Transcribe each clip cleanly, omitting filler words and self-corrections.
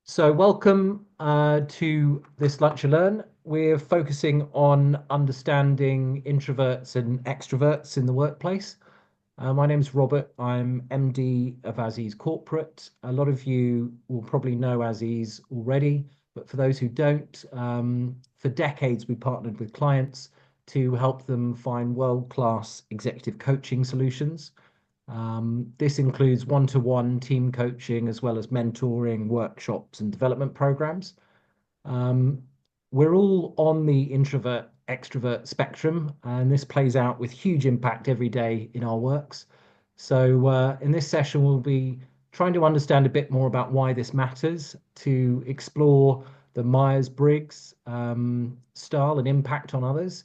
So, welcome to this Lunch and Learn. We're focusing on understanding introverts and extroverts in the workplace. My name is Robert. I'm MD of Aziz Corporate. A lot of you will probably know Aziz already, but for those who don't, for decades we partnered with clients to help them find world-class executive coaching solutions. This includes one-to-one team coaching as well as mentoring, workshops, and development programs. Um, we're all on the introvert extrovert spectrum, and this plays out with huge impact every day in our works. So, in this session, we'll be trying to understand a bit more about why this matters, to explore the Myers-Briggs style and impact on others,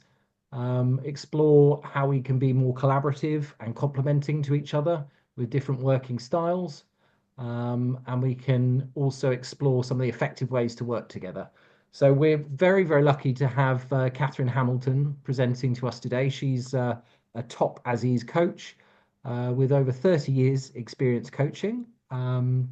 explore how we can be more collaborative and complementing to each other with different working styles. And we can also explore some of the effective ways to work together. So we're very, very lucky to have Catherine Hamilton presenting to us today. She's a top Aziz coach with over 30 years experience coaching. And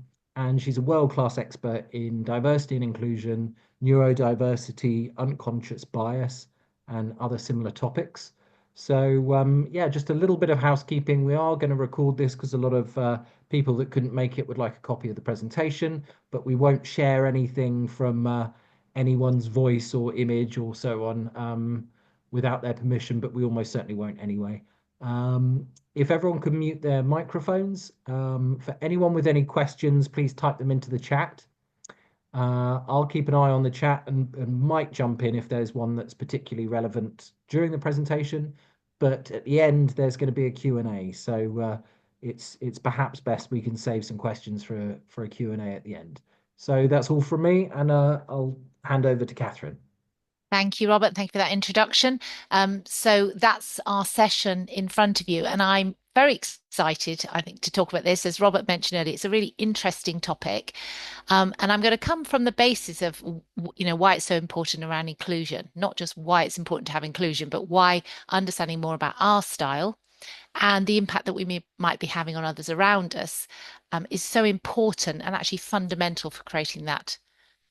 she's a world-class expert in diversity and inclusion, neurodiversity, unconscious bias, and other similar topics. So yeah, just a little bit of housekeeping. We are going to record this because a lot of people that couldn't make it would like a copy of the presentation, but we won't share anything from anyone's voice or image or so on without their permission, but we almost certainly won't anyway. Um, if everyone could mute their microphones, for anyone with any questions, please type them into the chat. I'll keep an eye on the chat and might jump in if there's one that's particularly relevant during the presentation. But at the end, there's going to be a Q&A. So it's perhaps best we can save some questions for a Q&A at the end. So that's all from me, and I'll hand over to Catherine. Thank you, Robert. Thank you for that introduction. So that's our session in front of you, and I'm very excited, I think, to talk about this. As Robert mentioned earlier, it's a really interesting topic, and I'm going to come from the basis of, why it's so important around inclusion, not just why it's important to have inclusion, but why understanding more about our style and the impact that might be having on others around us is so important and actually fundamental for creating that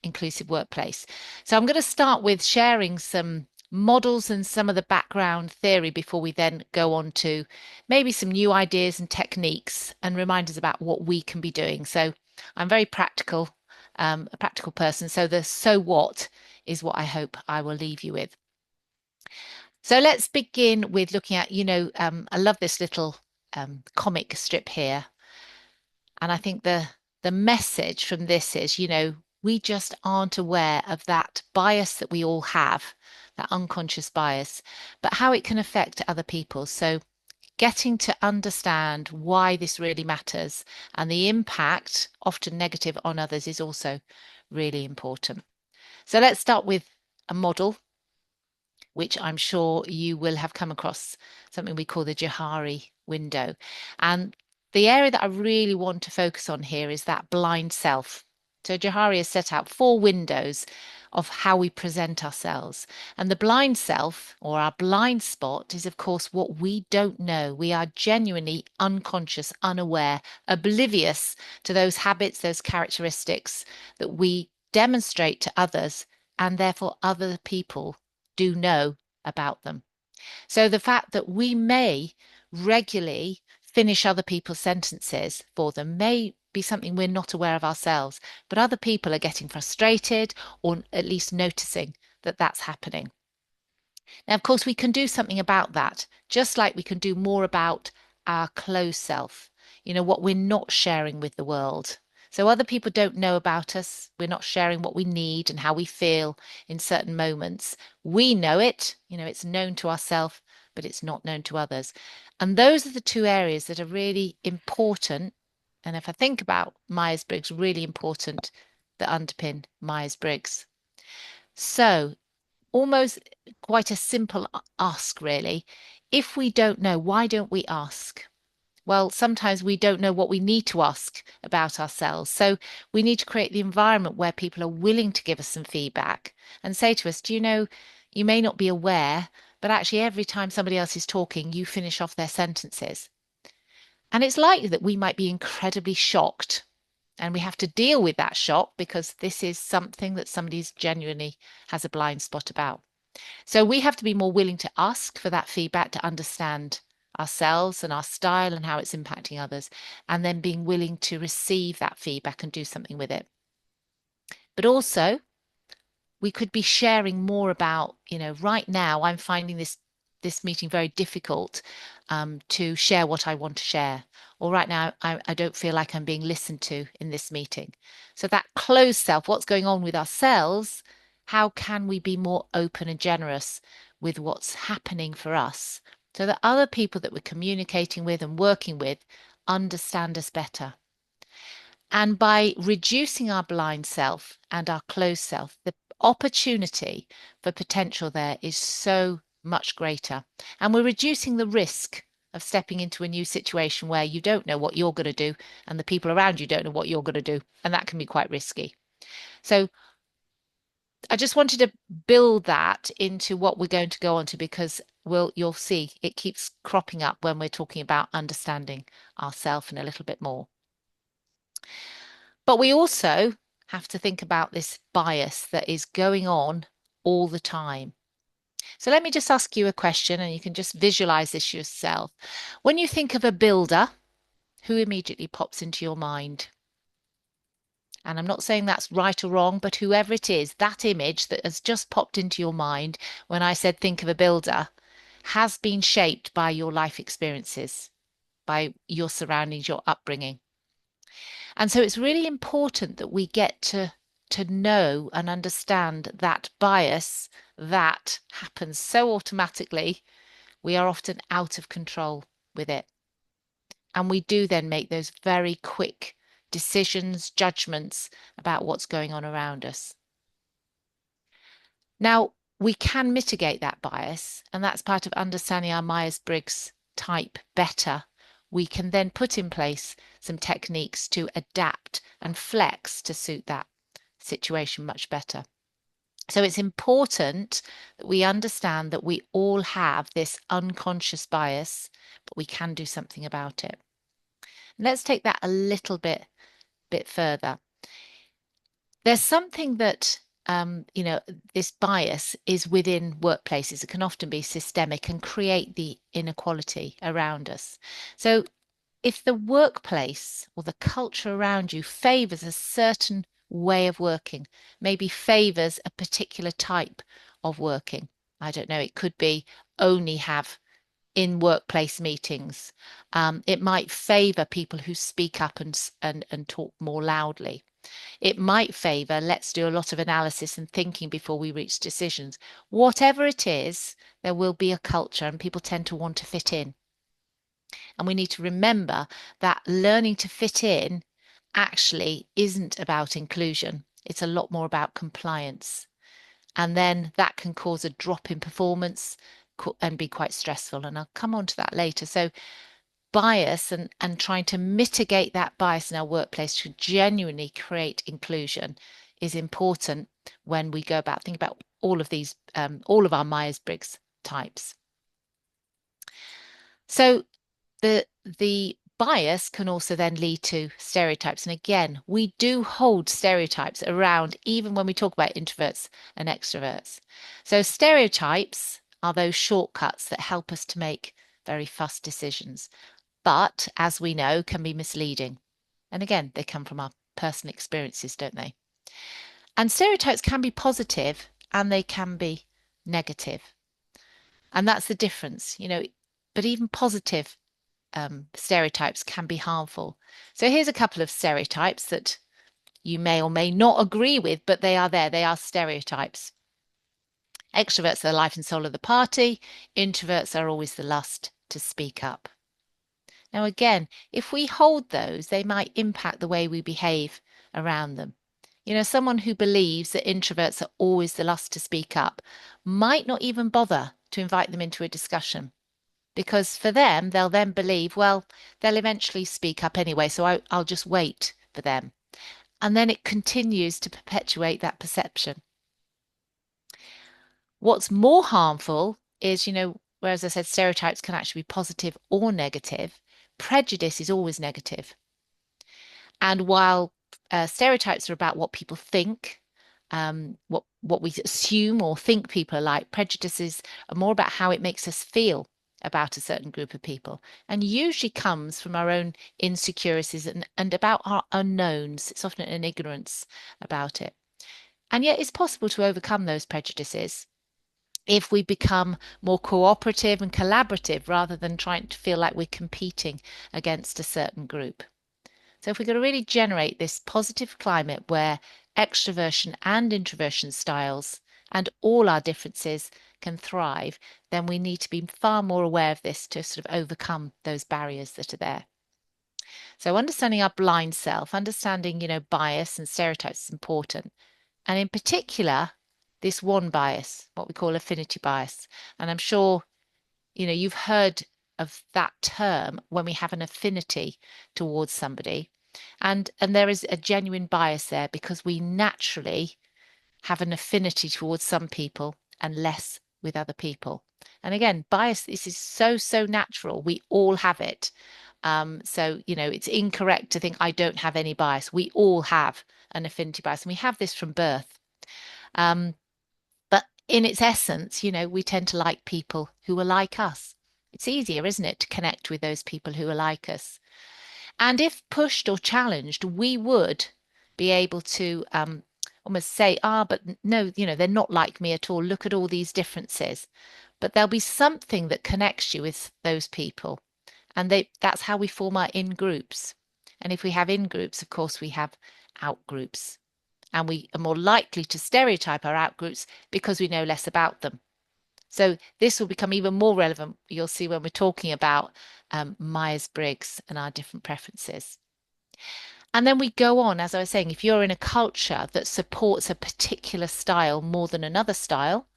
inclusive workplace. So I'm going to start with sharing some models and some of the background theory before we then go on to maybe some new ideas and techniques and reminders about what we can be doing. So I'm very practical, a practical person. So the so what is what I hope I will leave you with. So let's begin with looking at, I love this little comic strip here. And I think the message from this is, we just aren't aware of that bias that we all have, that unconscious bias, but how it can affect other people. So getting to understand why this really matters and the impact, often negative, on others is also really important. So let's start with a model, which I'm sure you will have come across, something we call the Johari window. And the area that I really want to focus on here is that blind self. So Johari has set out 4 windows of how we present ourselves. And the blind self, or our blind spot, is of course what we don't know. We are genuinely unconscious, unaware, oblivious to those habits, those characteristics that we demonstrate to others, and therefore other people do know about them. So the fact that we may regularly finish other people's sentences for them may be something we're not aware of ourselves, but other people are getting frustrated or at least noticing that that's happening. Now, of course, we can do something about that, just like we can do more about our closed self, what we're not sharing with the world. So other people don't know about us. We're not sharing what we need and how we feel in certain moments. We know it, it's known to ourselves, but it's not known to others. And those are the 2 areas that are really important. And if I think about Myers-Briggs, really important, that underpin Myers-Briggs. So almost quite a simple ask, really. If we don't know, why don't we ask? Well, sometimes we don't know what we need to ask about ourselves. So we need to create the environment where people are willing to give us some feedback and say to us, do you know, you may not be aware, but actually every time somebody else is talking, you finish off their sentences. And it's likely that we might be incredibly shocked And we have to deal with that shock because this is something that somebody's genuinely has a blind spot about. So we have to be more willing to ask for that feedback to understand ourselves and our style and how it's impacting others, and then being willing to receive that feedback and do something with it. But also, we could be sharing more about, right now I'm finding this meeting very difficult to share what I want to share. Or right now, I don't feel like I'm being listened to in this meeting. So that closed self, what's going on with ourselves, how can we be more open and generous with what's happening for us so that other people that we're communicating with and working with understand us better? And by reducing our blind self and our closed self, the opportunity for potential there is so much greater. And we're reducing the risk of stepping into a new situation where you don't know what you're going to do and the people around you don't know what you're going to do. And that can be quite risky. So I just wanted to build that into what we're going to go on to because you'll see it keeps cropping up when we're talking about understanding ourselves and a little bit more. But we also have to think about this bias that is going on all the time. So let me just ask you a question and you can just visualize this yourself. When you think of a builder, who immediately pops into your mind? And I'm not saying that's right or wrong, but whoever it is, that image that has just popped into your mind when I said think of a builder has been shaped by your life experiences, by your surroundings, your upbringing. And so it's really important that we get to know and understand that bias that happens so automatically, we are often out of control with it. And we do then make those very quick decisions, judgments about what's going on around us. Now, we can mitigate that bias, and that's part of understanding our Myers-Briggs type better. We can then put in place some techniques to adapt and flex to suit that situation much better. So it's important that we understand that we all have this unconscious bias, but we can do something about it. Let's take that a little bit further. There's something that this bias is within workplaces. It can often be systemic and create the inequality around us. So if the workplace or the culture around you favors a certain way of working, maybe favors a particular type of working, I don't know, it could be only have in workplace meetings. It might favor people who speak up and talk more loudly. It might favor, let's do a lot of analysis and thinking before we reach decisions. Whatever it is, there will be a culture and people tend to want to fit in. And we need to remember that learning to fit in actually isn't about inclusion. It's a lot more about compliance. And then that can cause a drop in performance and be quite stressful. And I'll come on to that later. So bias and trying to mitigate that bias in our workplace to genuinely create inclusion is important when we go about thinking about all of these, all of our Myers-Briggs types. So the bias can also then lead to stereotypes. And again, we do hold stereotypes around even when we talk about introverts and extroverts. So stereotypes are those shortcuts that help us to make very fast decisions, but as we know, can be misleading. And again, they come from our personal experiences, don't they? And stereotypes can be positive and they can be negative. And that's the difference, but even positive stereotypes can be harmful. So here's a couple of stereotypes that you may or may not agree with, but they are there. They are stereotypes. Extroverts are the life and soul of the party. Introverts are always the last to speak up. Now, again, if we hold those, they might impact the way we behave around them. Someone who believes that introverts are always the last to speak up might not even bother to invite them into a discussion because for them, they'll then believe, well, they'll eventually speak up anyway, so I'll just wait for them. And then it continues to perpetuate that perception. What's more harmful is, whereas I said stereotypes can actually be positive or negative, prejudice is always negative. And while Stereotypes are about what people think, what we assume or think people are like. Prejudices are more about how it makes us feel about a certain group of people, and usually comes from our own insecurities and about our unknowns. It's often an ignorance about it. And yet it's possible to overcome those prejudices if we become more cooperative and collaborative rather than trying to feel like we're competing against a certain group. So if we're going to really generate this positive climate where extroversion and introversion styles and all our differences can thrive, then we need to be far more aware of this to sort of overcome those barriers that are there. So understanding our blind self, understanding, bias and stereotypes is important. And in particular, this one bias, what we call affinity bias. And I'm sure, you've heard of that term when we have an affinity towards somebody. And there is a genuine bias there because we naturally have an affinity towards some people and less with other people. And again, bias, this is so natural. We all have it. So, it's incorrect to think I don't have any bias. We all have an affinity bias, and we have this from birth. Um, but in its essence, we tend to like people who are like us. It's easier, isn't it, to connect with those people who are like us. And if pushed or challenged, we would be able to almost say, but no, they're not like me at all. Look at all these differences. But there'll be something that connects you with those people. And that's how we form our in groups. And if we have in groups, of course, we have out groups. And we are more likely to stereotype our out groups because we know less about them. So this will become even more relevant, you'll see, when we're talking about Myers-Briggs and our different preferences. And then we go on, as I was saying, if you're in a culture that supports a particular style more than another style,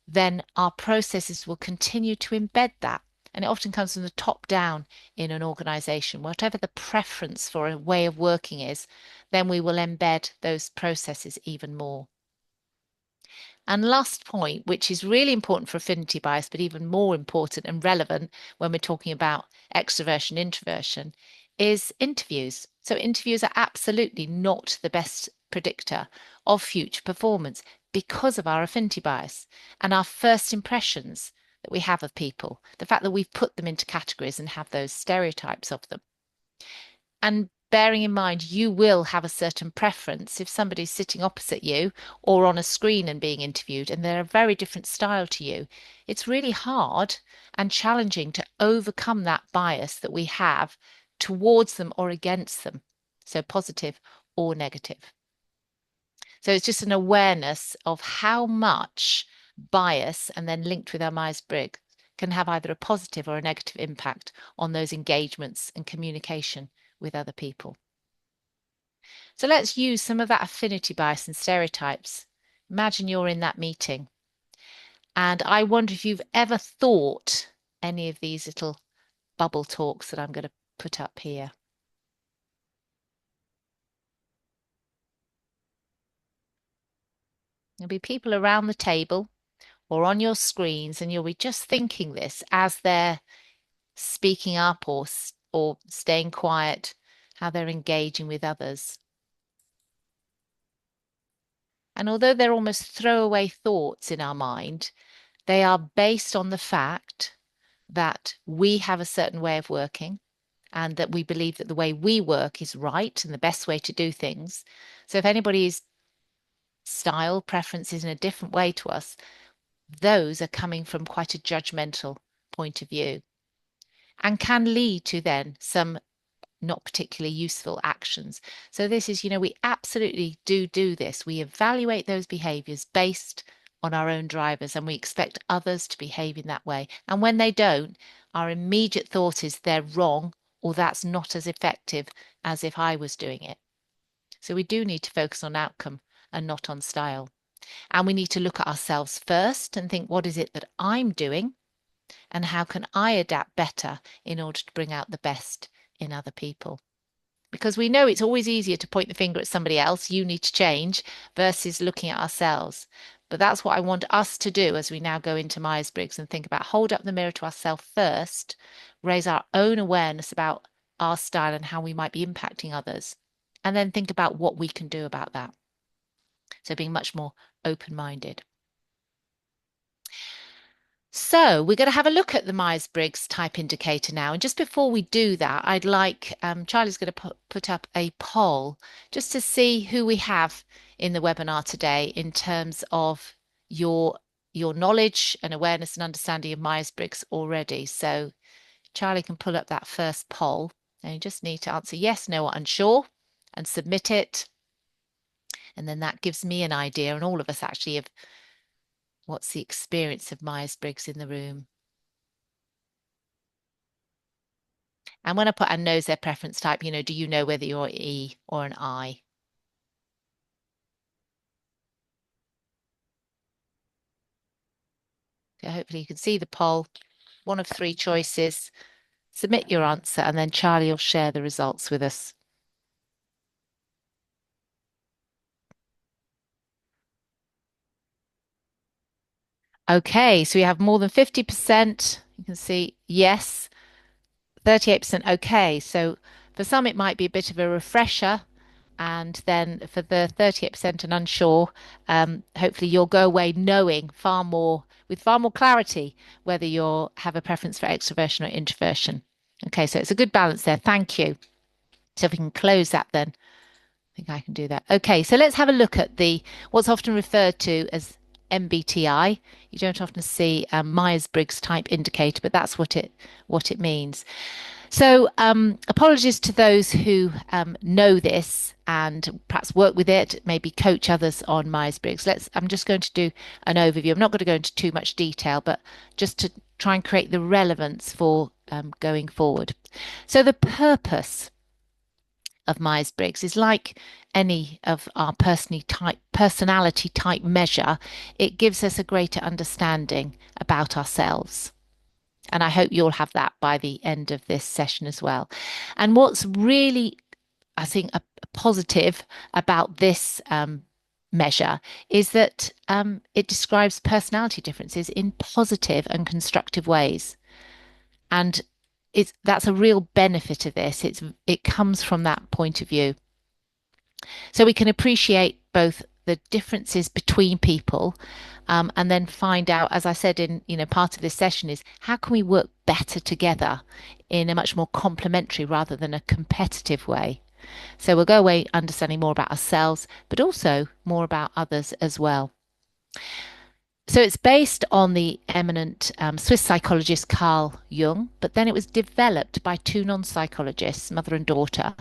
then our processes will continue to embed that. And it often comes from the top down in an organization. Whatever the preference for a way of working is, then we will embed those processes even more. And last point, which is really important for affinity bias, but even more important and relevant when we're talking about extroversion, introversion, is interviews. So interviews are absolutely not the best predictor of future performance because of our affinity bias and our first impressions that we have of people, the fact that we've put them into categories and have those stereotypes of them. And bearing in mind, you will have a certain preference if somebody's sitting opposite you or on a screen and being interviewed, and they're a very different style to you. It's really hard and challenging to overcome that bias that we have towards them or against them, so positive or negative. So it's just an awareness of how much bias, and then linked with our Myers-Briggs, can have either a positive or a negative impact on those engagements and communication with other people. So let's use some of that affinity bias and stereotypes. Imagine you're in that meeting. And I wonder if you've ever thought any of these little bubble talks that I'm going to put up here. There'll be people around the table or on your screens, and you'll be just thinking this as they're speaking up or staying quiet, how they're engaging with others. And although they're almost throwaway thoughts in our mind, they are based on the fact that we have a certain way of working and that we believe that the way we work is right and the best way to do things. So if anybody's style preference is in a different way to us, those are coming from quite a judgmental point of view and can lead to then some not particularly useful actions. So this is, we absolutely do this. We evaluate those behaviors based on our own drivers and we expect others to behave in that way. And when they don't, our immediate thought is they're wrong or that's not as effective as if I was doing it. So we do need to focus on outcome and not on style. And we need to look at ourselves first and think, what is it that I'm doing? And how can I adapt better in order to bring out the best in other people? Because we know it's always easier to point the finger at somebody else, you need to change, versus looking at ourselves. But that's what I want us to do as we now go into Myers-Briggs and think about hold up the mirror to ourselves first, raise our own awareness about our style and how we might be impacting others. and then think about what we can do about that. So being much more open-minded. So we're going to have a look at the Myers-Briggs type indicator now. And just before we do that, I'd like Charlie's going to put up a poll just to see who we have in the webinar today in terms of your knowledge and awareness and understanding of Myers-Briggs already. So Charlie can pull up that first poll, and you just need to answer yes, no, or unsure and submit it. And then that gives me an idea, and all of us actually, of what's the experience of Myers-Briggs in the room. And when I put and knows their preference type, do you know whether you're E or an I? So hopefully you can see the poll, one of three choices. Submit your answer, and then Charlie will share the results with us. Okay, so we have more than 50%. You can see yes, 38% okay. So for some, it might be a bit of a refresher. And then for the 38% and unsure, hopefully you'll go away knowing with far more clarity, whether you have a preference for extroversion or introversion. Okay, so it's a good balance there. Thank you. So if we can close that then. I think I can do that. Okay, so let's have a look at what's often referred to as MBTI. You don't often see a Myers-Briggs type indicator, but that's what it means. So apologies to those who know this and perhaps work with it, maybe coach others on Myers-Briggs. I'm just going to do an overview. I'm not going to go into too much detail, but just to try and create the relevance for going forward. So the purpose of Myers-Briggs is like any of our personality type measure. It gives us a greater understanding about ourselves. And I hope you'll have that by the end of this session as well. And what's really, I think, a positive about this measure is that it describes personality differences in positive and constructive ways. And that's a real benefit of this. It comes from that point of view. So we can appreciate both the differences between people, and then find out, as I said in part of this session, is how can we work better together in a much more complementary rather than a competitive way. So we'll go away understanding more about ourselves, but also more about others as well. So it's based on the eminent Swiss psychologist Carl Jung, but then it was developed by two non-psychologists, mother and daughter,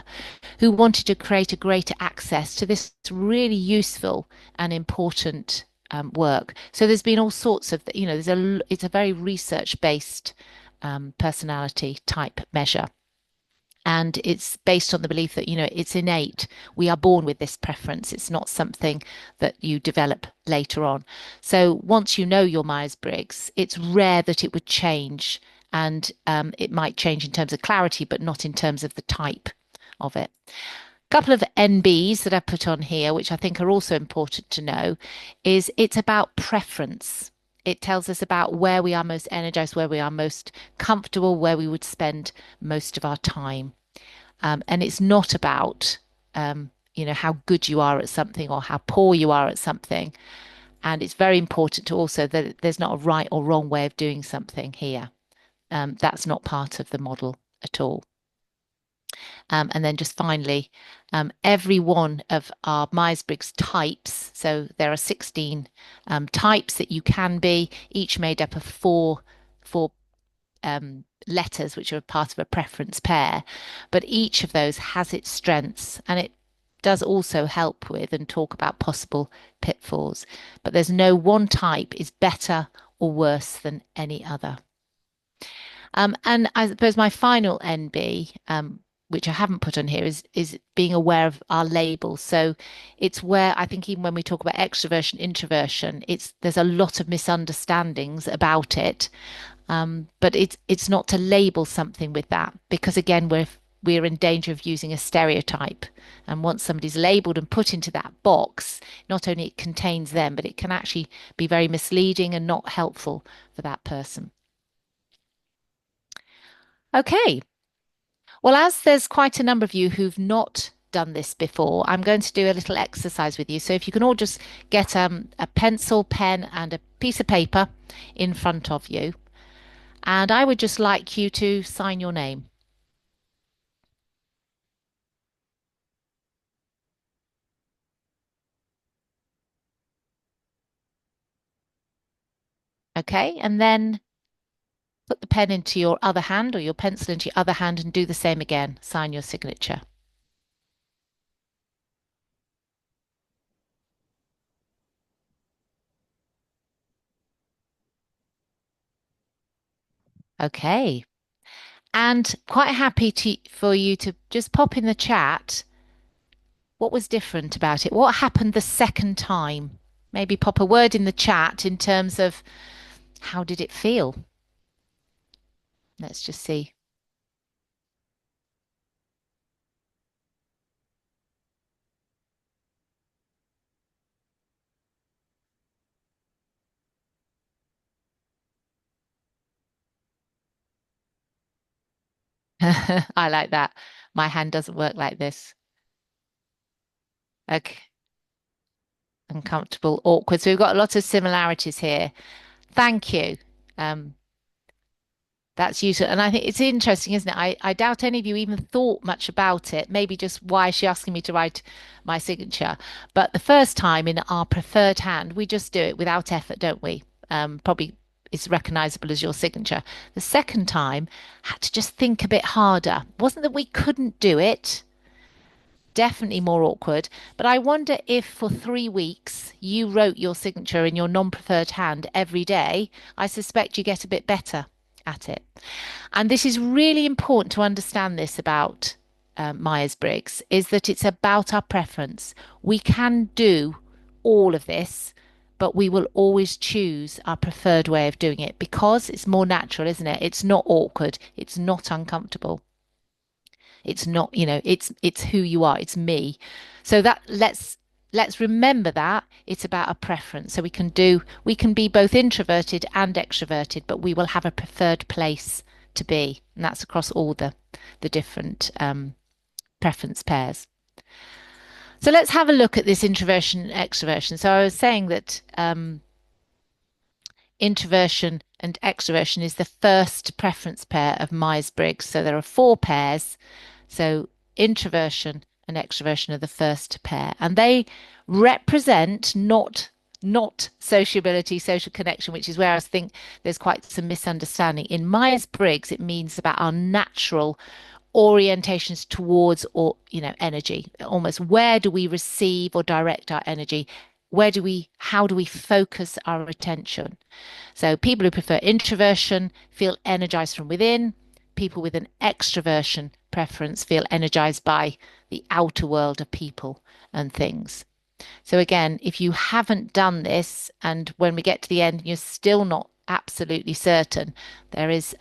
who wanted to create a greater access to this really useful and important work. So there's been all sorts of, it's a very research-based personality type measure. And it's based on the belief that, it's innate. We are born with this preference. It's not something that you develop later on. So once you know your Myers-Briggs, it's rare that it would change. And it might change in terms of clarity, but not in terms of the type of it. A couple of NBs that I put on here, which I think are also important to know, is it's about preference. It tells us about where we are most energized, where we are most comfortable, where we would spend most of our time. And it's not about, how good you are at something or how poor you are at something. And it's very important to also that there's not a right or wrong way of doing something here. That's not part of the model at all. And then just finally, every one of our Myers-Briggs types, so there are 16 types that you can be, each made up of four letters, which are part of a preference pair. But each of those has its strengths, and it does also help with and talk about possible pitfalls. But there's no one type is better or worse than any other. And I suppose my final NB, which I haven't put on here, is being aware of our labels. So it's where I think even when we talk about extroversion, introversion, there's a lot of misunderstandings about it. But it's not to label something with that, because again, we're in danger of using a stereotype. And once somebody's labeled and put into that box, not only it contains them, but it can actually be very misleading and not helpful for that person. Okay. Well, as there's quite a number of you who've not done this before, I'm going to do a little exercise with you. So if you can all just get a pencil, pen, and a piece of paper in front of you, and I would just like you to sign your name. Okay, and then put the pen into your other hand or your pencil into your other hand and do the same again. Sign your signature. Okay. And quite happy for you to just pop in the chat what was different about it. What happened the second time? Maybe pop a word in the chat in terms of how did it feel? Let's just see. I like that. My hand doesn't work like this. Okay. Uncomfortable, awkward. So we've got a lot of similarities here. Thank you. Um, That's useful. And I think it's interesting, isn't it? I doubt any of you even thought much about it. Maybe just why is she asking me to write my signature? But the first time in our preferred hand, we just do it without effort, don't we? Probably it's recognizable as your signature. The second time, had to just think a bit harder. Wasn't that we couldn't do it, definitely more awkward. But I wonder if for 3 weeks you wrote your signature in your non-preferred hand every day. I suspect you get a bit better at it. And this is really important to understand this about Myers-Briggs is that it's about our preference. We can do all of this, but we will always choose our preferred way of doing it because it's more natural, isn't it? It's not awkward. It's not uncomfortable. It's not, it's who you are. It's me. So that let's remember that it's about a preference. So we can be both introverted and extroverted, but we will have a preferred place to be, and that's across all the different preference pairs. So let's have a look at this introversion and extroversion. So I was saying that introversion and extroversion is the first preference pair of Myers-Briggs. So there are four pairs. So introversion and extroversion are the first pair, and they represent not sociability, social connection, which is where I think there's quite some misunderstanding. In Myers-Briggs, it means about our natural orientations towards or energy, almost where do we receive or direct our energy, how do we focus our attention. So people who prefer introversion feel energized from within. People with an extroversion preference feel energized by the outer world of people and things. So again, if you haven't done this, and when we get to the end, you're still not absolutely certain, there is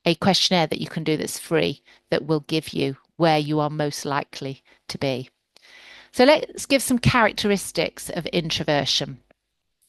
a questionnaire that you can do that's free that will give you where you are most likely to be. So let's give some characteristics of introversion.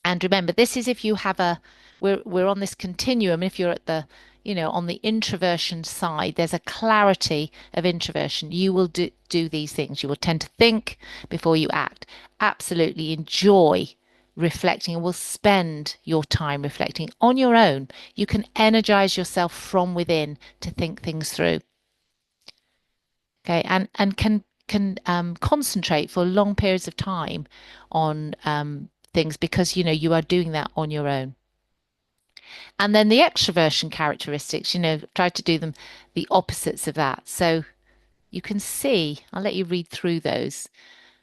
And remember, this is if you have we're on this continuum. If you're at the, on the introversion side, there's a clarity of introversion. You will do these things. You will tend to think before you act. Absolutely enjoy reflecting and will spend your time reflecting on your own. You can energize yourself from within to think things through. Okay, and can concentrate for long periods of time on things because you are doing that on your own. And then the extroversion characteristics, try to do them the opposites of that. So you can see, I'll let you read through those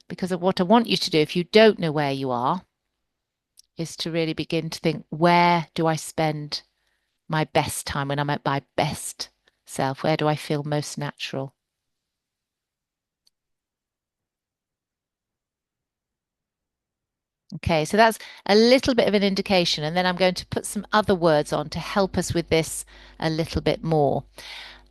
because of what I want you to do if you don't know where you are, is to really begin to think, where do I spend my best time when I'm at my best self? Where do I feel most natural? Okay, so that's a little bit of an indication, and then I'm going to put some other words on to help us with this a little bit more.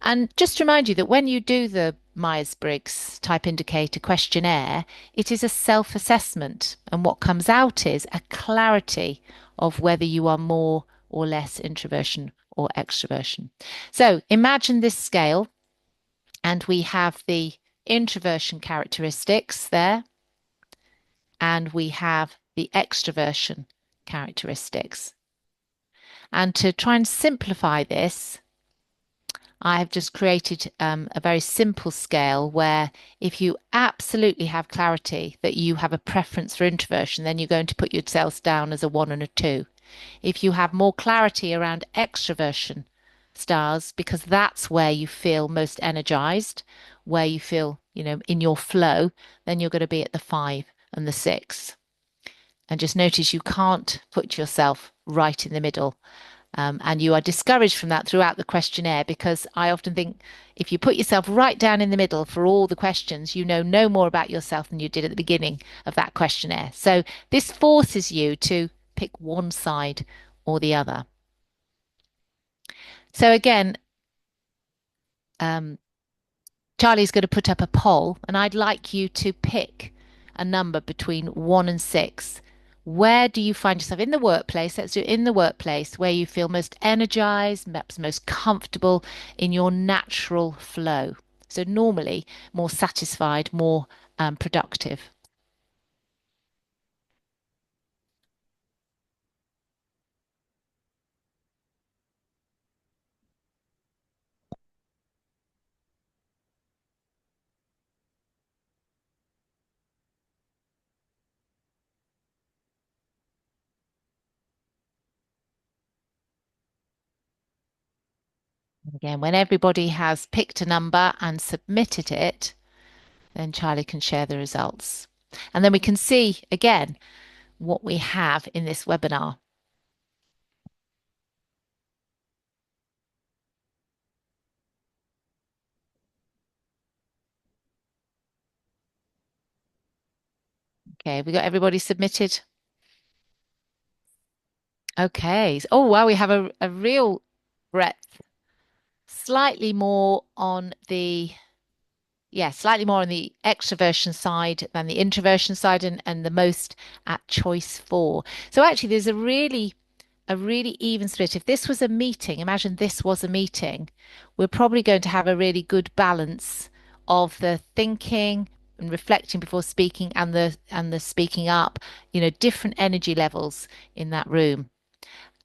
And just to remind you that when you do the Myers-Briggs type indicator questionnaire, it is a self-assessment, and what comes out is a clarity of whether you are more or less introversion or extroversion. So imagine this scale, and we have the introversion characteristics there, and we have the extroversion characteristics. And to try and simplify this, I have just created a very simple scale where if you absolutely have clarity that you have a preference for introversion, then you're going to put yourself down as a 1 and a 2. If you have more clarity around extroversion stars, because that's where you feel most energized, where you feel, in your flow, then you're going to be at the 5 and the 6. And just notice you can't put yourself right in the middle. And you are discouraged from that throughout the questionnaire because I often think if you put yourself right down in the middle for all the questions, you know no more about yourself than you did at the beginning of that questionnaire. So this forces you to pick one side or the other. So again, um, Charlie's going to put up a poll, and I'd like you to pick a number between 1 and 6. Where do you find yourself in the workplace? Let's do it in the workplace where you feel most energized, perhaps most comfortable in your natural flow. So normally more satisfied, more productive. Again, when everybody has picked a number and submitted it, then Charlie can share the results. And then we can see again what we have in this webinar. Okay, we got everybody submitted. Okay. Oh, wow, we have a real breadth. Slightly more on the, yeah, slightly more on the extroversion side than the introversion side and the most at choice 4. So actually there's a really even split. If this was a meeting, imagine this was a meeting, we're probably going to have a really good balance of the thinking and reflecting before speaking and the speaking up, different energy levels in that room.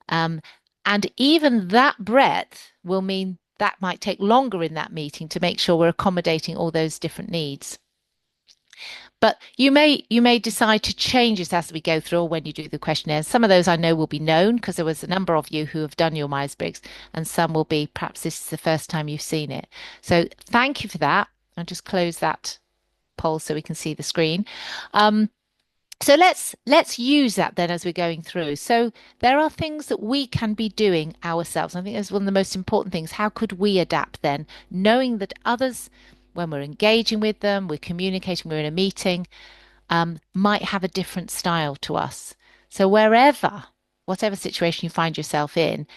Um, and even that breadth will mean that might take longer in that meeting to make sure we're accommodating all those different needs. But you may decide to change this as we go through or when you do the questionnaire. Some of those I know will be known because there was a number of you who have done your Myers-Briggs, and some will be perhaps this is the first time you've seen it. So thank you for that. I'll just close that poll so we can see the screen. So let's use that then as we're going through. So there are things that we can be doing ourselves. I think that's one of the most important things. How could we adapt then, knowing that others, when we're engaging with them, we're communicating, we're in a meeting, might have a different style to us. So whatever situation you find yourself in,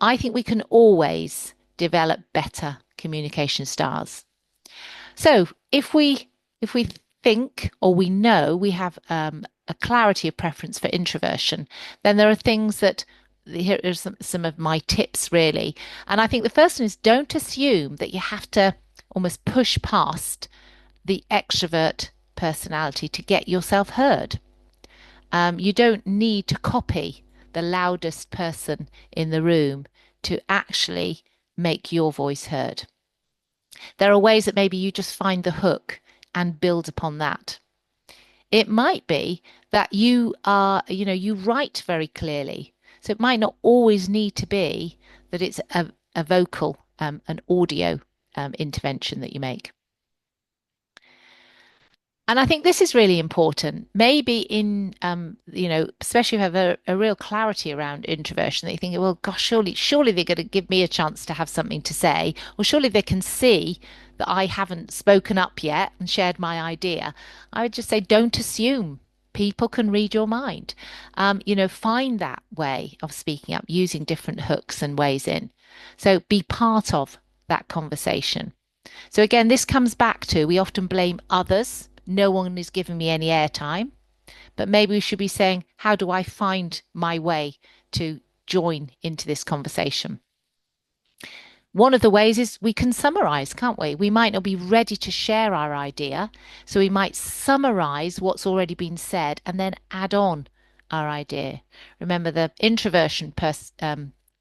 I think we can always develop better communication styles. So if we think or we know we have a clarity of preference for introversion, then there are things that here are some of my tips really. And I think the first one is don't assume that you have to almost push past the extrovert personality to get yourself heard. You don't need to copy the loudest person in the room to actually make your voice heard. There are ways that maybe you just find the hook and build upon that. It might be that you write very clearly. So it might not always need to be that it's a vocal, an audio intervention that you make. And I think this is really important. Maybe especially if you have a real clarity around introversion, that you think, well, gosh, surely they're going to give me a chance to have something to say, or surely they can see that I haven't spoken up yet and shared my idea. I would just say, don't assume. People can read your mind. Find that way of speaking up using different hooks and ways in. So be part of that conversation. So again, this comes back to we often blame others. No one is giving me any airtime. But maybe we should be saying, how do I find my way to join into this conversation? One of the ways is we can summarize, can't we? We might not be ready to share our idea, so we might summarize what's already been said and then add on our idea. Remember, the introversion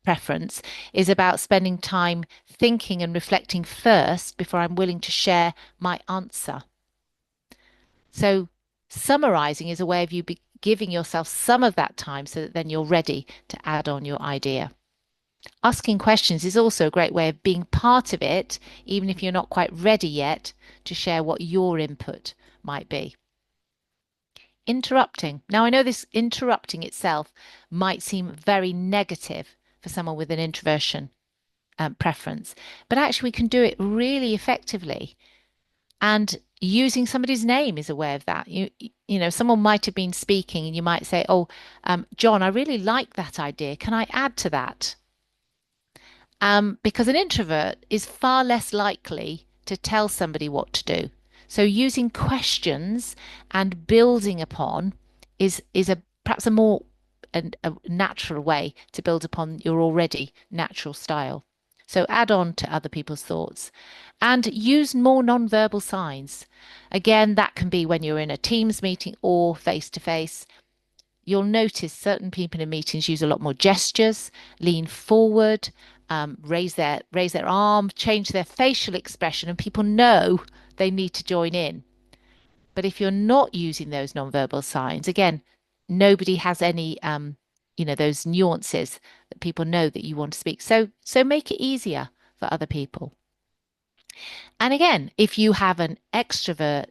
preference is about spending time thinking and reflecting first before I'm willing to share my answer. So, summarizing is a way of you giving yourself some of that time so that then you're ready to add on your idea. Asking questions is also a great way of being part of it, even if you're not quite ready yet to share what your input might be. Interrupting. Now, I know this interrupting itself might seem very negative for someone with an introversion preference, but actually, we can do it really effectively. And using somebody's name is a way of that. You know, someone might have been speaking, and you might say, "Oh, John, I really like that idea. Can I add to that?" Because an introvert is far less likely to tell somebody what to do. So using questions and building upon is a perhaps a more a natural way to build upon your already natural style. So add on to other people's thoughts and use more non-verbal signs. Again, that can be when you're in a Teams meeting or face to face. You'll notice certain people in meetings use a lot more gestures, lean forward, raise their arm, change their facial expression, and people know they need to join in. But if you're not using those nonverbal signs, again, nobody has any, those nuances that people know that you want to speak. So make it easier for other people. And again, if you have an extrovert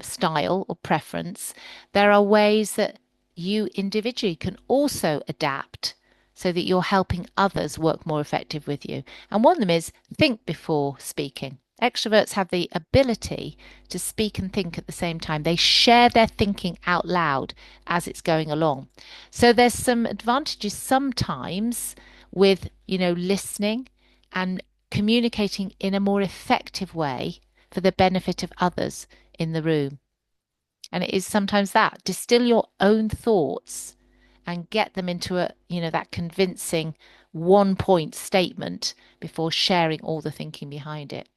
style or preference, there are ways that you individually can also adapt so that you're helping others work more effective with you. And one of them is think before speaking. Extroverts have the ability to speak and think at the same time. They share their thinking out loud as it's going along. So there's some advantages sometimes with, listening and communicating in a more effective way for the benefit of others in the room. And it is sometimes that distill your own thoughts and get them into that convincing 1 point statement before sharing all the thinking behind it.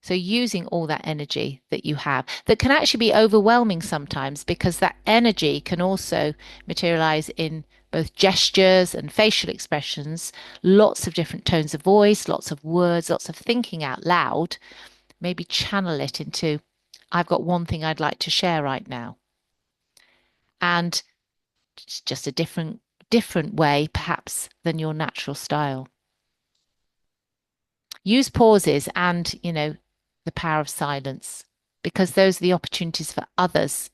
So using all that energy that you have that can actually be overwhelming sometimes because that energy can also materialize in both gestures and facial expressions, lots of different tones of voice, lots of words, lots of thinking out loud. Maybe channel it into, I've got one thing I'd like to share right now. And it's just a different way perhaps than your natural style. Use pauses and, the power of silence, because those are the opportunities for others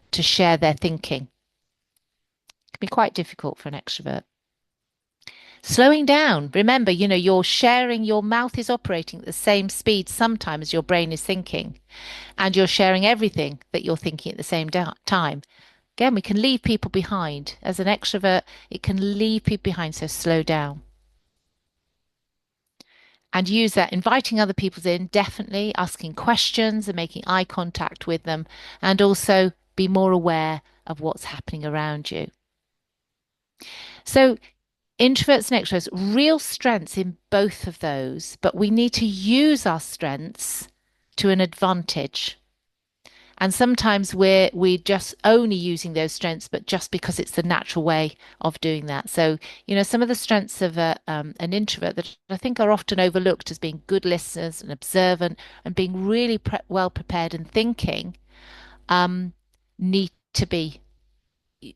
to share their thinking. It can be quite difficult for an extrovert. Slowing down. Remember, you're sharing, your mouth is operating at the same speed sometimes your brain is thinking, and you're sharing everything that you're thinking at the same time. Again, we can leave people behind. As an extrovert, it can leave people behind, so slow down. And use that, inviting other people in, definitely asking questions and making eye contact with them, and also be more aware of what's happening around you. So, introverts and extroverts, real strengths in both of those, but we need to use our strengths to an advantage. And sometimes we just only using those strengths, but just because it's the natural way of doing that. So, some of the strengths of an introvert that I think are often overlooked as being good listeners and observant and being really well prepared and thinking need to be,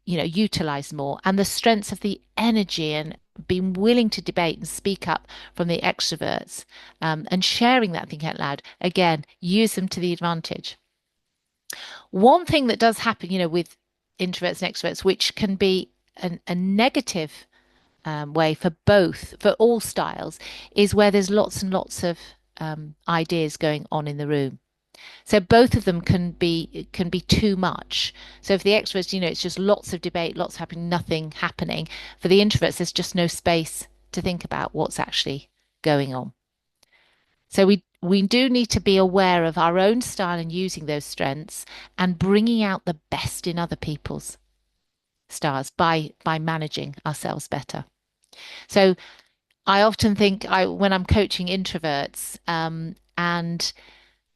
utilized more. And the strengths of the energy and being willing to debate and speak up from the extroverts and sharing that thinking out loud, again, use them to the advantage. One thing that does happen, with introverts and extroverts, which can be a negative way for all styles, is where there's lots and lots of ideas going on in the room. So both of them can be too much. So for the extroverts, it's just lots of debate, lots happening, nothing happening. For the introverts, there's just no space to think about what's actually going on. So we do need to be aware of our own style and using those strengths and bringing out the best in other people's styles by managing ourselves better. So I often think when I'm coaching introverts, and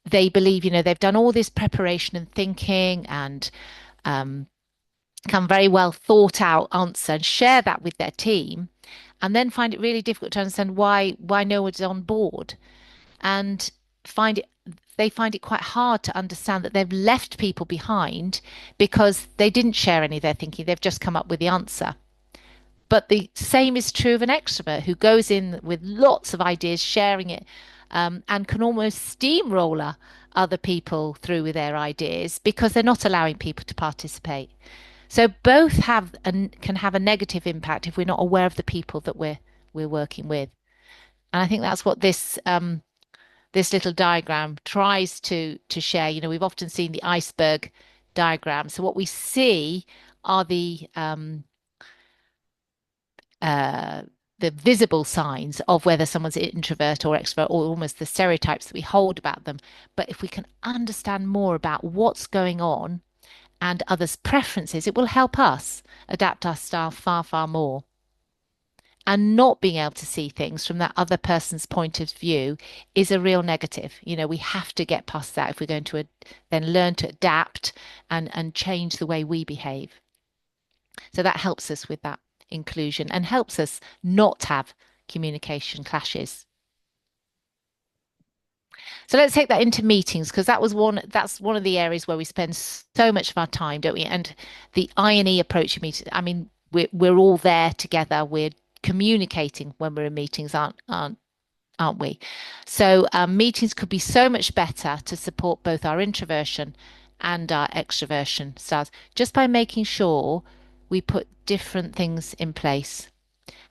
they believe, they've done all this preparation and thinking and um, come very well thought out answer and share that with their team, and then find it really difficult to understand why no one's on board, and find it they find it quite hard to understand that they've left people behind because they didn't share any of their thinking. They've just come up with the answer. But the same is true of an extrovert who goes in with lots of ideas, sharing it, and can almost steamroller other people through with their ideas because they're not allowing people to participate. So both have and can have a negative impact if we're not aware of the people that we're working with. And I think that's what this little diagram tries to share. We've often seen the iceberg diagram. So what we see are uh, the visible signs of whether someone's introvert or extrovert, or almost the stereotypes that we hold about them. But if we can understand more about what's going on and others' preferences, it will help us adapt our style far, far more. And not being able to see things from that other person's point of view is a real negative. We have to get past that if we're going to then learn to adapt and change the way we behave. So that helps us with that inclusion and helps us not have communication clashes. So let's take that into meetings, because that's one of the areas where we spend so much of our time, don't we? And the I&E approach to meetings, I mean, we're all there together. We're communicating when we're in meetings, aren't we? So meetings could be so much better to support both our introversion and our extroversion styles, just by making sure we put different things in place.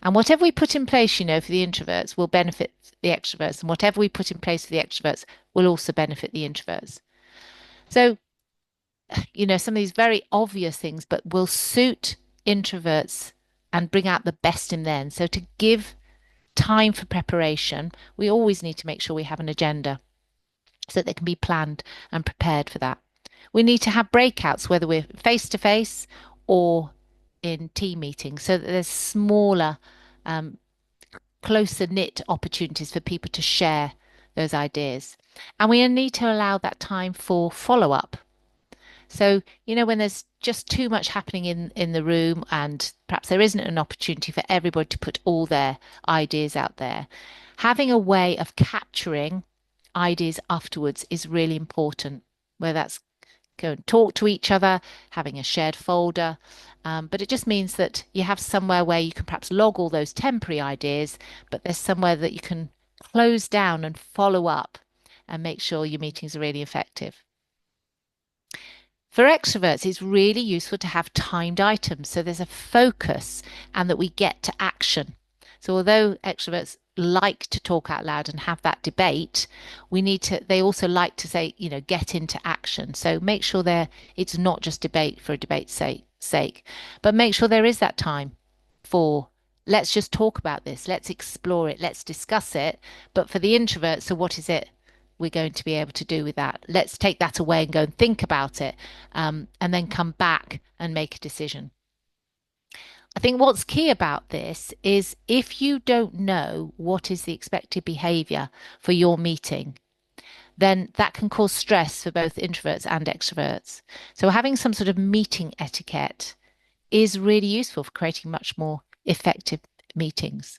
And whatever we put in place, for the introverts will benefit the extroverts. And whatever we put in place for the extroverts will also benefit the introverts. So, some of these very obvious things, but will suit introverts and bring out the best in them. So to give time for preparation, we always need to make sure we have an agenda so that they can be planned and prepared for that. We need to have breakouts, whether we're face to face or in team meetings, so that there's smaller, um, closer knit opportunities for people to share those ideas. And we need to allow that time for follow up. So, when there's just too much happening in the room and perhaps there isn't an opportunity for everybody to put all their ideas out there, having a way of capturing ideas afterwards is really important, whether that's go and talk to each other, having a shared folder. But it just means that you have somewhere where you can perhaps log all those temporary ideas, but there's somewhere that you can close down and follow up and make sure your meetings are really effective. For extroverts, it's really useful to have timed items so there's a focus and that we get to action. So although extroverts like to talk out loud and have that debate, they also like to say, get into action. So make sure it's not just debate for a debate's sake, but make sure there is that time for let's just talk about this, let's explore it, let's discuss it. But for the introverts, so what is it we're going to be able to do with that? Let's take that away and go and think about it, and then come back and make a decision. I think what's key about this is if you don't know what is the expected behavior for your meeting, then that can cause stress for both introverts and extroverts. So having some sort of meeting etiquette is really useful for creating much more effective meetings.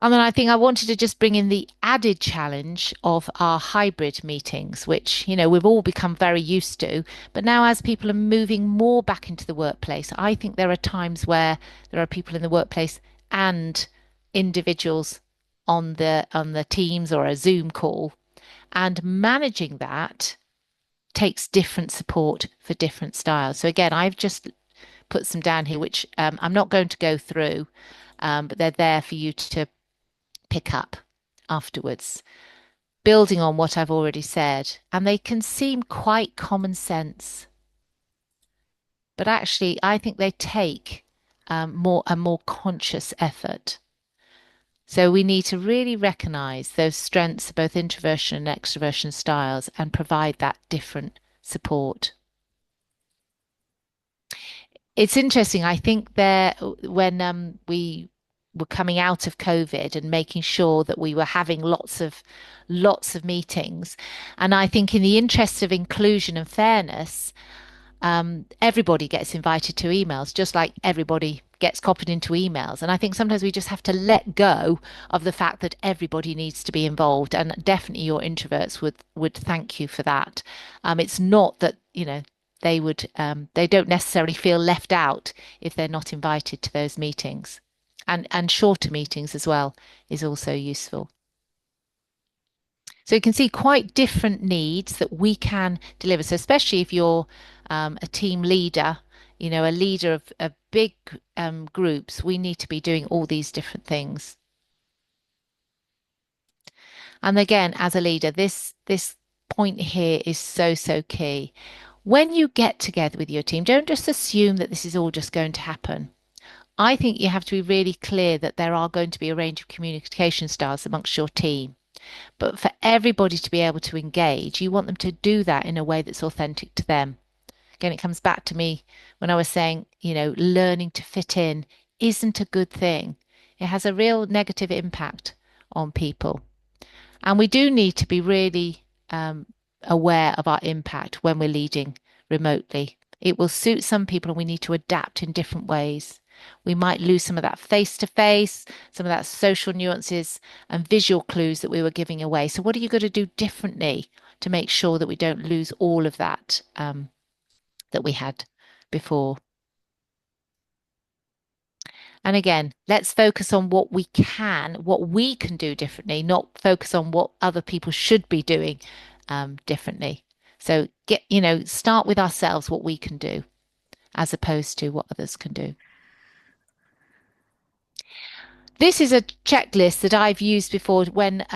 And then I think I wanted to just bring in the added challenge of our hybrid meetings, which, we've all become very used to. But now, as people are moving more back into the workplace, I think there are times where there are people in the workplace and individuals on the Teams or a Zoom call, and managing that takes different support for different styles. So again, I've just put some down here, which I'm not going to go through, but they're there for you to pick up afterwards, building on what I've already said. And they can seem quite common sense, but actually, I think they take more conscious effort. So we need to really recognize those strengths of both introversion and extroversion styles and provide that different support. It's interesting. I think there when we were coming out of COVID and making sure that we were having lots of meetings, and I think in the interest of inclusion and fairness, everybody gets invited to emails, just like everybody gets copied into emails. And I think sometimes we just have to let go of the fact that everybody needs to be involved. And definitely your introverts would thank you for that. It's not that, they don't necessarily feel left out if they're not invited to those meetings. And shorter meetings as well is also useful. So you can see quite different needs that we can deliver. So especially if you're a team leader, a leader of big groups, we need to be doing all these different things. And again, as a leader, this point here is so key. When you get together with your team, don't just assume that this is all just going to happen. I think you have to be really clear that there are going to be a range of communication styles amongst your team. But for everybody to be able to engage, you want them to do that in a way that's authentic to them. Again, it comes back to me when I was saying, learning to fit in isn't a good thing. It has a real negative impact on people. And we do need to be really aware of our impact when we're leading remotely. It will suit some people, and we need to adapt in different ways. We might lose some of that face to face, some of that social nuances and visual clues that we were giving away. So, what are you going to do differently to make sure that we don't lose all of that that we had before? And again, let's focus on what we can do differently, not focus on what other people should be doing differently. So start with ourselves, what we can do, as opposed to what others can do. This is a checklist that I've used before when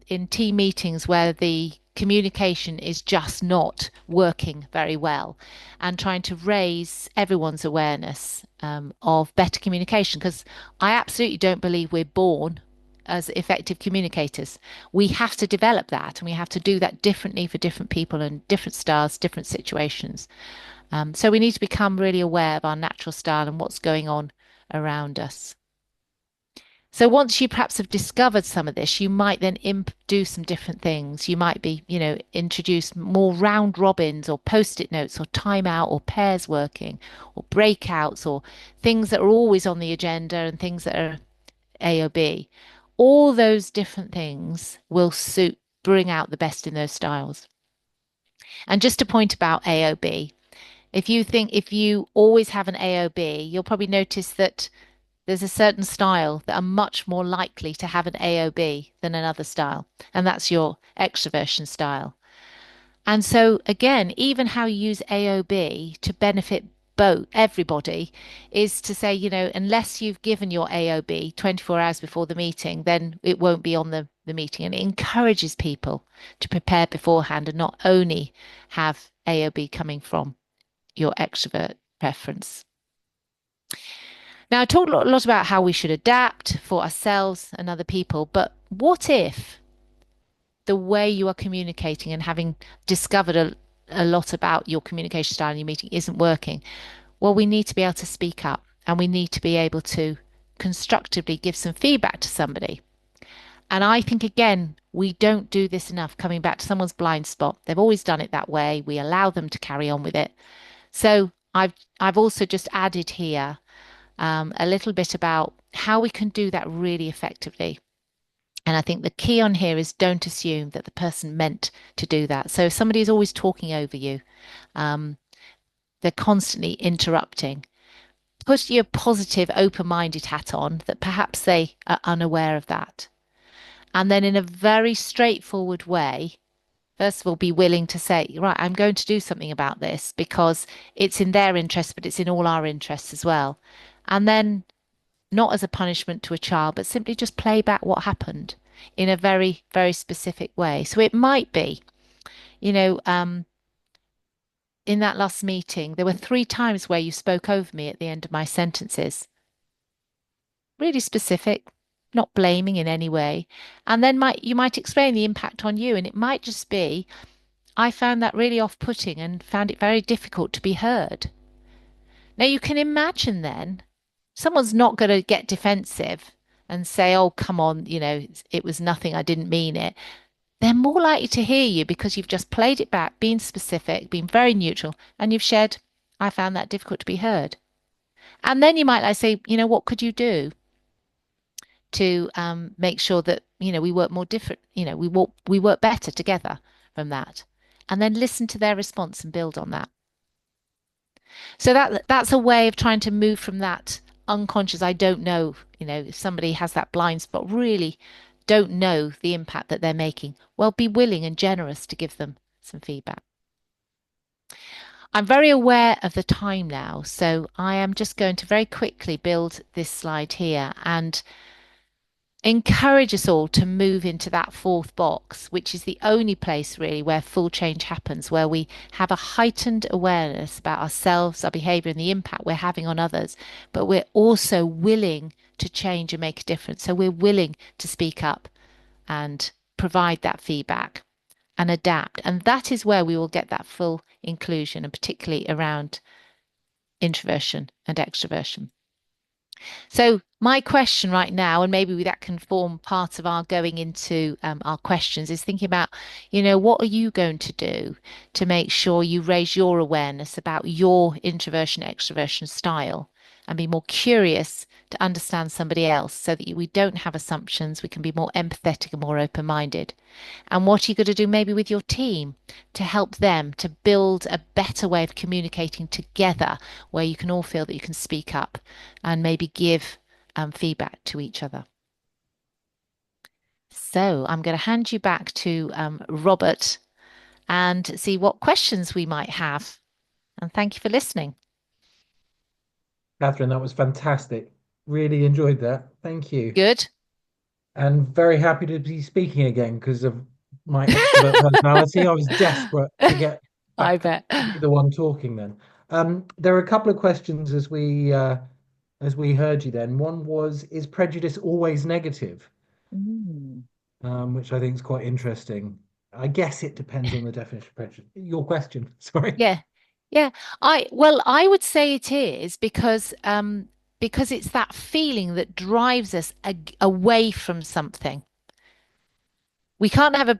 in team meetings where the communication is just not working very well, and trying to raise everyone's awareness of better communication, because I absolutely don't believe we're born as effective communicators. We have to develop that, and we have to do that differently for different people and different styles, different situations. So we need to become really aware of our natural style and what's going on around us. So once you perhaps have discovered some of this, you might then do some different things. You might be, introduce more round robins or post-it notes or timeout or pairs working or breakouts or things that are always on the agenda and things that are A or B. All those different things will bring out the best in those styles. And just a point about AOB, if you always have an AOB, you'll probably notice that there's a certain style that are much more likely to have an AOB than another style, and that's your extroversion style. And so, again, even how you use AOB to benefit everybody is to say, unless you've given your AOB 24 hours before the meeting, then it won't be on the meeting. And it encourages people to prepare beforehand and not only have AOB coming from your extrovert preference. Now, I talked a lot about how we should adapt for ourselves and other people, but what if the way you are communicating and having discovered a lot about your communication style in your meeting isn't working? Well, we need to be able to speak up, and we need to be able to constructively give some feedback to somebody. And I think, again, we don't do this enough, coming back to someone's blind spot. They've always done it that way. We allow them to carry on with it. So I've also just added here a little bit about how we can do that really effectively. And I think the key on here is don't assume that the person meant to do that. So if somebody is always talking over you, they're constantly interrupting, put your positive, open-minded hat on that perhaps they are unaware of that. And then in a very straightforward way, first of all, be willing to say, right, I'm going to do something about this because it's in their interest, but it's in all our interests as well. And then not as a punishment to a child, but simply just play back what happened in a very, very specific way. So it might be, you know, in that last meeting, there were 3 times where you spoke over me at the end of my sentences. Really specific, not blaming in any way. And then you might explain the impact on you, and it might just be, I found that really off-putting and found it very difficult to be heard. Now you can imagine then someone's not going to get defensive and say, oh, come on, it was nothing, I didn't mean it. They're more likely to hear you because you've just played it back, been specific, been very neutral, and you've shared, I found that difficult to be heard. And then you might like say, what could you do to make sure that, we work more different, we work better together from that. And then listen to their response and build on that. So that's a way of trying to move from that unconscious, I don't know, if somebody has that blind spot, really don't know the impact that they're making. Well, be willing and generous to give them some feedback. I'm very aware of the time now, so I am just going to very quickly build this slide here and encourage us all to move into that fourth box, which is the only place really where full change happens, where we have a heightened awareness about ourselves, our behavior, and the impact we're having on others. But we're also willing to change and make a difference. So we're willing to speak up and provide that feedback and adapt. And that is where we will get that full inclusion, and particularly around introversion and extroversion. So my question right now, and maybe that can form part of our going into our questions, is thinking about, what are you going to do to make sure you raise your awareness about your introversion extroversion style and be more curious to understand somebody else so that we don't have assumptions, we can be more empathetic and more open-minded. And what are you going to do maybe with your team to help them to build a better way of communicating together where you can all feel that you can speak up and maybe give feedback to each other. So I'm going to hand you back to Robert and see what questions we might have. And thank you for listening. Catherine, that was fantastic. Really enjoyed that. Thank you. Good. And very happy to be speaking again because of my extrovert personality. I was desperate to get I back bet. to be the one talking then. There are a couple of questions as we heard you then. One was, is prejudice always negative? Mm. Which I think is quite interesting. I guess it depends on the definition of prejudice. Your question, sorry. Yeah. Yeah. I would say it is because it's that feeling that drives us away from something. We can't have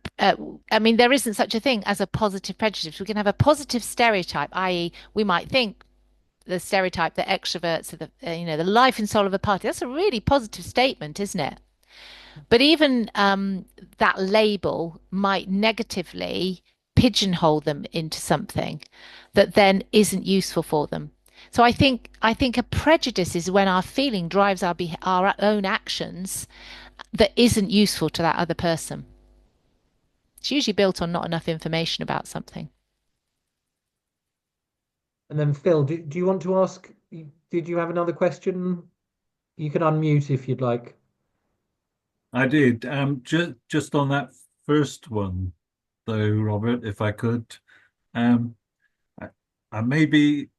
I mean, there isn't such a thing as a positive prejudice. We can have a positive stereotype, i.e., we might think the stereotype that extroverts are the life and soul of a party. That's a really positive statement, isn't it? But even that label might negatively pigeonhole them into something that then isn't useful for them. So I think a prejudice is when our feeling drives our own actions that isn't useful to that other person. It's usually built on not enough information about something. And then Phil, do you want to ask, did you have another question? You can unmute if you'd like. I did. Just on that first one, though, Robert, if I could, um, I, I maybe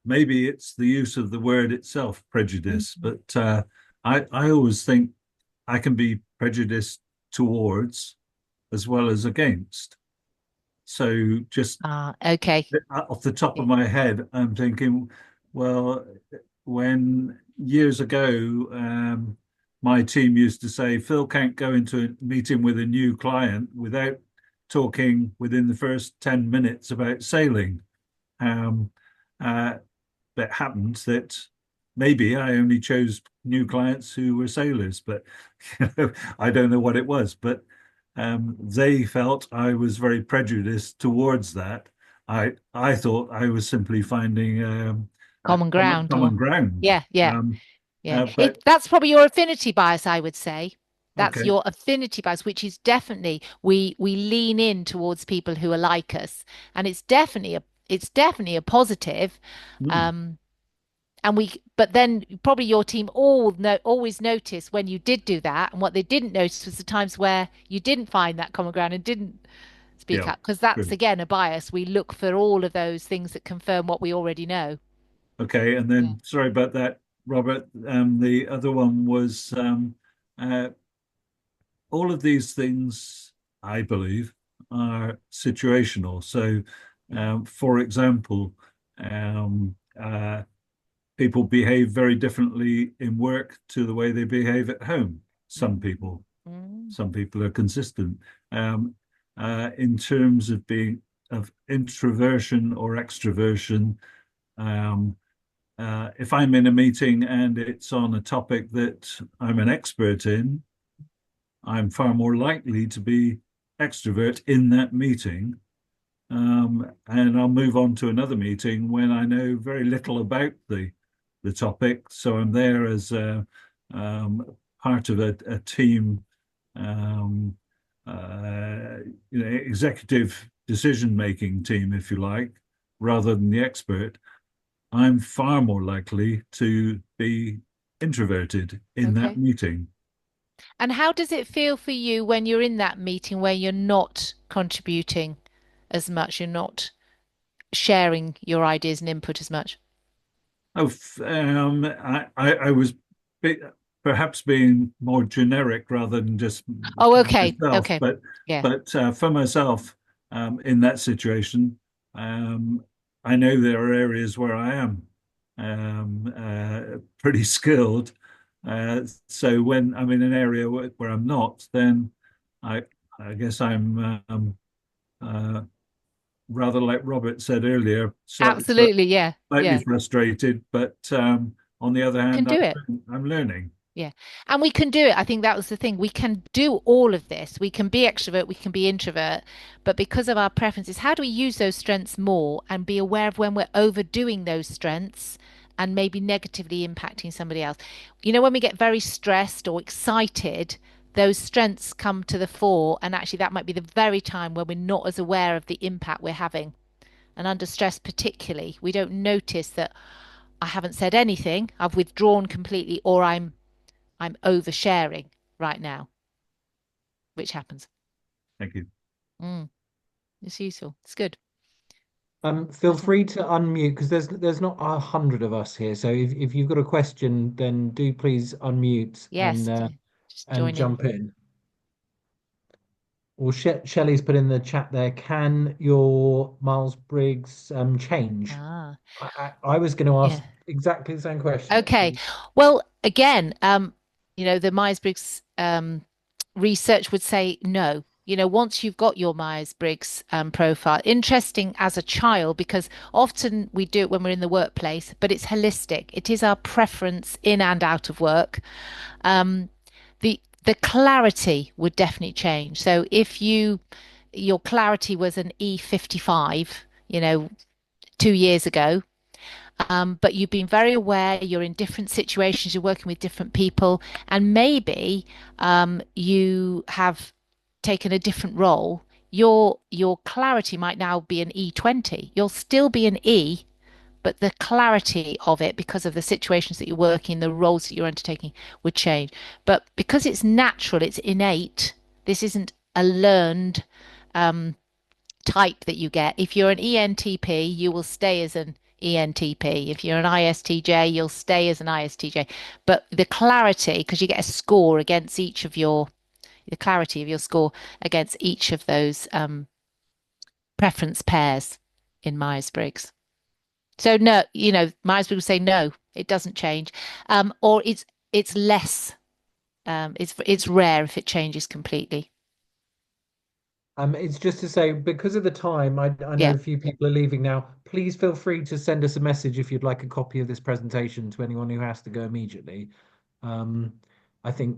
it's the use of the word itself, prejudice, but I always think I can be prejudiced towards as well as against. So just Ah, okay. off the top of my head, I'm thinking, well, when years ago, my team used to say, Phil can't go into a meeting with a new client without talking within the first 10 minutes about sailing. Um, uh, it happens that maybe I only chose new clients who were sailors, but I don't know what it was. But they felt I was very prejudiced towards that. I thought I was simply finding Common ground common or ground. yeah, yeah. Yeah, But that's probably your affinity bias, I would say. That's okay. your affinity bias, which is definitely we lean in towards people who are like us, and it's definitely a positive. Hmm. Um, but then probably your team always notice when you did do that, and what they didn't notice was the times where you didn't find that common ground and didn't speak Yeah, up, because that's true. again a bias. We look for all of those things that confirm what we already know. Okay, and Yeah. then sorry about that, Robert. The other one was uh, all of these things, I believe, are situational. So, for example, um, people behave very differently in work to the way they behave at home. Some people, Mm. some people are consistent. In terms of being of introversion or extroversion, um, if I'm in a meeting and it's on a topic that I'm an expert in, I'm far more likely to be extrovert in that meeting. And I'll move on to another meeting when I know very little about the topic. So I'm there as part of a team, um, executive decision-making team, if you like, rather than the expert. I'm far more likely to be introverted in that Okay. meeting. And how does it feel for you when you're in that meeting where you're not contributing as much, you're not sharing your ideas and input as much? Oh, I was be, perhaps being more generic rather than just Oh, for okay. myself, Okay. Yeah. but for myself, in that situation, I know there are areas where I am pretty skilled. So when I'm in an area where I'm not, then I I guess I'm uh, rather like Robert said earlier, Absolutely. Yeah. slightly Yeah. frustrated, but on the other Can hand, do it. I'm learning. Yeah. And we can do it. I think that was the thing. We can do all of this. We can be extrovert, we can be introvert, but because of our preferences, how do we use those strengths more and be aware of when we're overdoing those strengths and maybe negatively impacting somebody else? You know, when we get very stressed or excited, those strengths come to the fore, and actually that might be the very time when we're not as aware of the impact we're having. And under stress, particularly, we don't notice that I haven't said anything, I've withdrawn completely, or I'm oversharing right now, which happens. Thank you. Mm, it's useful. It's good. Feel Okay. free to unmute because there's not 100 of us here. So if you've got a question, then do please unmute Yes. Just and join in. jump in. Well, Shelley's put in the chat there. Can your Myers-Briggs change? Ah, I was going to yeah. ask exactly the same question Okay. actually. Well, again, the Myers-Briggs research would say no. You know, once you've got your Myers-Briggs profile, interesting as a child, because often we do it when we're in the workplace, but it's holistic. It is our preference in and out of work. Um, the clarity would definitely change. So if your clarity was an E55, 2 years ago, but you've been very aware, you're in different situations, you're working with different people, and maybe you have taken a different role. Your clarity might now be an E20. You'll still be an E, but the clarity of it, because of the situations that you're working, the roles that you're undertaking, would change. But because it's natural, it's innate, this isn't a learned um, type that you get. If you're an ENTP, you will stay as an ENTP. If you're an ISTJ, you'll stay as an ISTJ. But the clarity, because you get a score against each of the clarity of your score against each of those preference pairs in Myers-Briggs. So no, Myers-Briggs will say no, it doesn't change, or it's less. It's rare if it changes completely. It's just to say, because of the time, I know Yeah. a few people are leaving now. Please feel free to send us a message if you'd like a copy of this presentation to anyone who has to go immediately. Um, I think,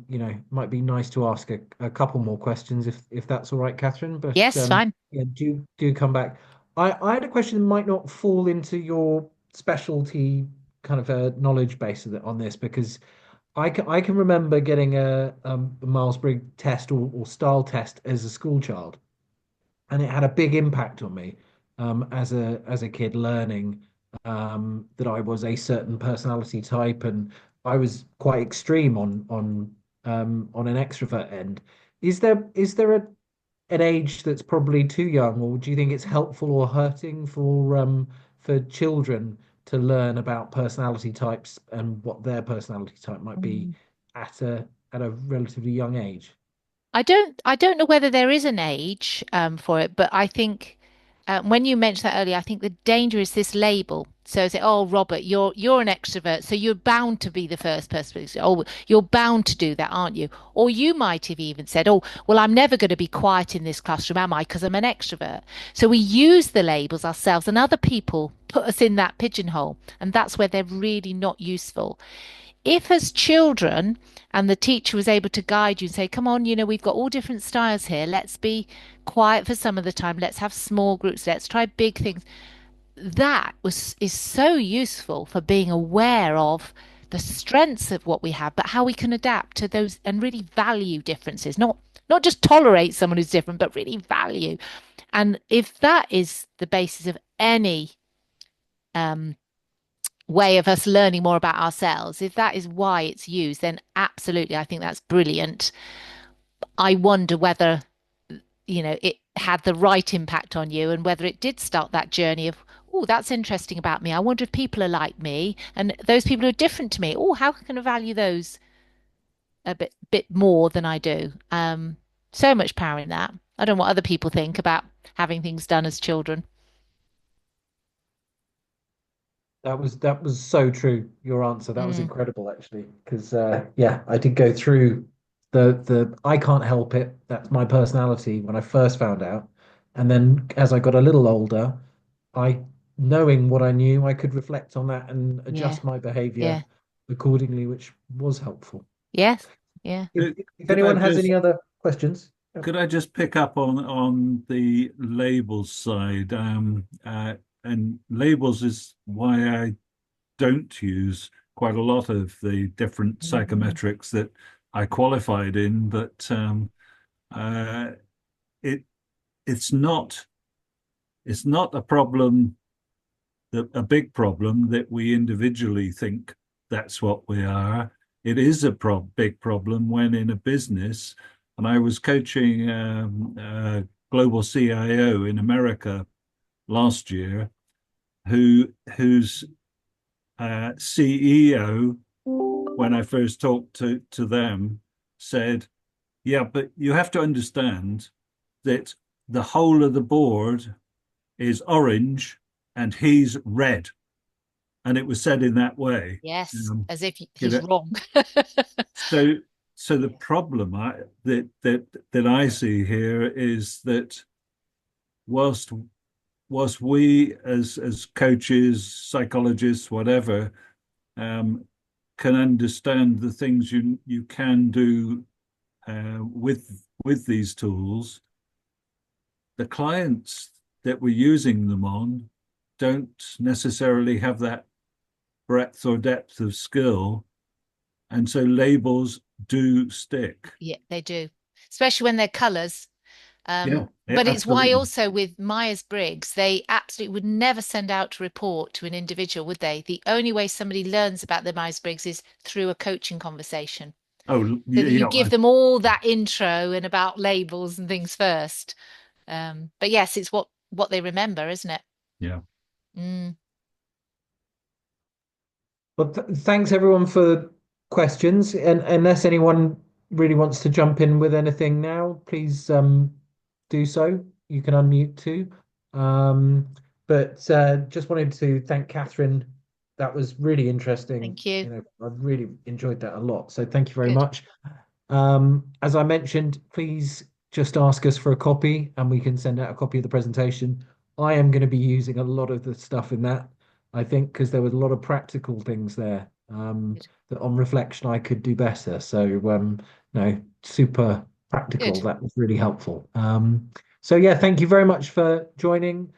might be nice to ask a couple more questions if that's all right, Catherine. But Yes, fine. yeah, do come back. I had a question that might not fall into your specialty kind of a knowledge base on this because I can remember getting a Myers-Briggs test or style test as a school child, and it had a big impact on me as a kid learning that I was a certain personality type, and I was quite extreme on an extrovert end. Is there an age that's probably too young, or do you think it's helpful or hurting for children to learn about personality types and what their personality type might be Mm. at a relatively young age? I don't know whether there is an age for it, but I think When you mentioned that earlier, I think the danger is this label. So say, oh, Robert, you're an extrovert, so you're bound to be the first person. Oh, you're bound to do that, aren't you? Or you might have even said, oh, well, I'm never going to be quiet in this classroom, am I? Because I'm an extrovert. So we use the labels ourselves, and other people put us in that pigeonhole, and that's where they're really not useful. If as children and the teacher was able to guide you and say, come on, we've got all different styles here. Let's be quiet for some of the time. Let's have small groups. Let's try big things. That is so useful for being aware of the strengths of what we have, but how we can adapt to those and really value differences. Not just tolerate someone who's different, but really value. And if that is the basis of any um, way of us learning more about ourselves, if that is why it's used, then absolutely, I think that's brilliant. I wonder whether, it had the right impact on you and whether it did start that journey of, oh, that's interesting about me. I wonder if people are like me and those people who are different to me. Oh, how can I value those a bit more than I do? So much power in that. I don't know what other people think about having things done as children. That was so true. Your answer. That was Mm, incredible, actually. Because yeah, I did go through the I can't help it. That's my personality when I first found out, and then as I got a little older, I knowing what I knew, I could reflect on that and yeah, adjust my behavior yeah, accordingly, which was helpful. yes, yeah. If Could I anyone has just any other questions, yeah. could I just pick up on the labels side? And labels is why I don't use quite a lot of the different Mm, psychometrics that I qualified in, but uh, it it's not it's not a problem, a big problem that we individually think that's what we are. It is a big problem when in a business, and I was coaching a global CIO in America last year, whose CEO, when I first talked to them, said, "Yeah, but you have to understand that the whole of the board is orange and he's red." And it was said in that way. yes, as if You he's know, wrong. so so the problem that I see here is that whilst we as coaches, psychologists, whatever, um, can understand the things you can do with these tools, the clients that we're using them on don't necessarily have that breadth or depth of skill, and so labels do stick. Yeah, they do, especially when they're colors. Yeah, yeah, But it's why absolutely. also with Myers-Briggs, they absolutely would never send out a report to an individual, would they? The only way somebody learns about the Myers-Briggs is through a coaching conversation. Oh, So that you yeah, give them all that intro and about labels and things first. But yes, it's what they remember, isn't it? yeah. Mm, Well, th thanks everyone for questions. And unless anyone really wants to jump in with anything now, please do so. You can unmute too. Um, but just wanted to thank Catherine. That was really interesting. thank you. I really enjoyed that a lot. So thank you very Good. much. As I mentioned, please just ask us for a copy and we can send out a copy of the presentation. I am going to be using a lot of the stuff in that, I think, because there was a lot of practical things there Good. that on reflection I could do better. So, no, super practical. Good. That was really helpful. So, yeah, thank you very much for joining.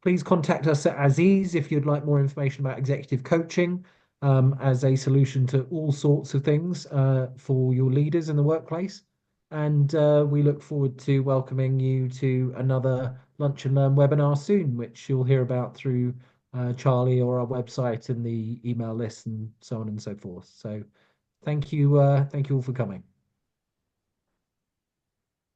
Please contact us at Aziz if you'd like more information about executive coaching as a solution to all sorts of things for your leaders in the workplace. And we look forward to welcoming you to another Lunch and Learn webinar soon, which you'll hear about through Charlie or our website and the email list and so on and so forth. So thank you all for coming.